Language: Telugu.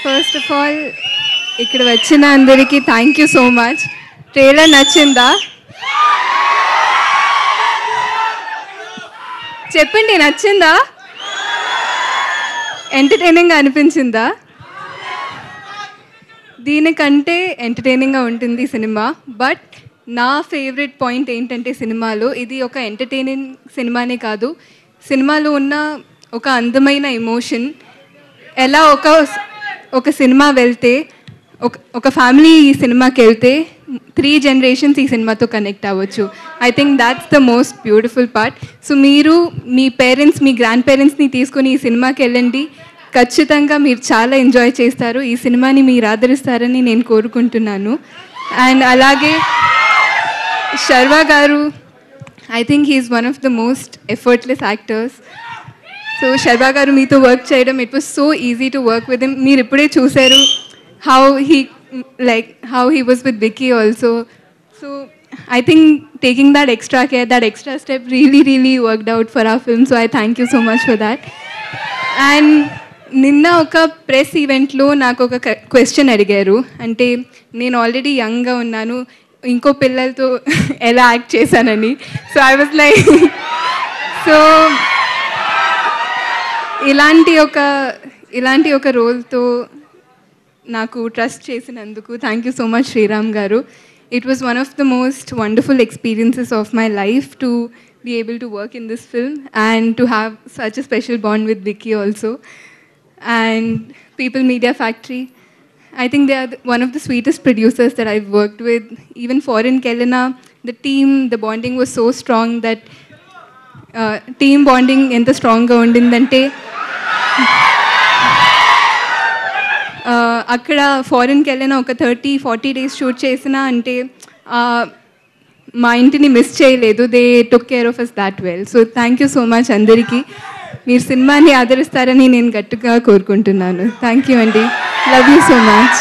ఫస్ట్ ఆఫ్ ఆల్ ఇక్కడ వచ్చిన అందరికీ thank you so much. Trailer నచ్చిందా? చెప్పండి, నచ్చిందా? ఎంటర్టైనింగ్గా అనిపించిందా? దీనికంటే ఎంటర్టైనింగ్గా ఉంటుంది సినిమా. బట్ నా ఫేవరెట్ పాయింట్ ఏంటంటే సినిమాలో ఇది ఒక ఎంటర్టైనింగ్ సినిమానే కాదు, సినిమాలో ఉన్న ఒక అందమైన ఎమోషన్. ఎలా ఒక సినిమా వెళ్తే ఒక ఫ్యామిలీ ఈ సినిమాకి వెళ్తే 3 generations ఈ సినిమాతో కనెక్ట్ అవ్వచ్చు. I think that's the most beautiful part. So మీరు మీ పేరెంట్స్, మీ గ్రాండ్ పేరెంట్స్ని తీసుకొని ఈ సినిమాకి వెళ్ళండి. ఖచ్చితంగా మీరు చాలా ఎంజాయ్ చేస్తారు. ఈ సినిమాని మీరు ఆదరిస్తారని నేను కోరుకుంటున్నాను. అండ్ అలాగే Sharwa garu, I think he's one of the most effortless actors. So Sharwa garu మీతో వర్క్ చేయడం, it was so easy to work with him. మీరు ఇప్పుడే చూశారు how he was with Vicky also. So I think taking that extra care, that extra step really worked out for our film. So I thank you so much for that. And నిన్న ఒక ప్రెస్ ఈవెంట్లో నాకు ఒక క్వశ్చన్ అడిగారు. అంటే నేను ఆల్రెడీ యంగ్గా ఉన్నాను, ఇంకో పిల్లలతో ఎలా యాక్ట్ చేశానని. So I was like so ఇలాంటి ఒక రోల్తో నాకు ట్రస్ట్ చేసినందుకు thank you so much Sriram garu. It was one of the most wonderful experiences of my life to be able to work in this film and to have such a special bond with Vicky also. And People Media Factory, I think they are one of the sweetest producers that I've worked with. Even Foreign Kelena, the team, the bonding was so strong that team bonding enta strong ga undindante అక్కడ ఫారెన్కి వెళ్ళిన ఒక 30-40 days షూట్ చేసినా అంటే మా ఇంటిని మిస్ చేయలేదు. They took care of us that well. So thank you so much అందరికీ. మీరు సినిమాని ఆదరిస్తారని నేను గట్టిగా కోరుకుంటున్నాను. థ్యాంక్ యూ అండి. Love you so much.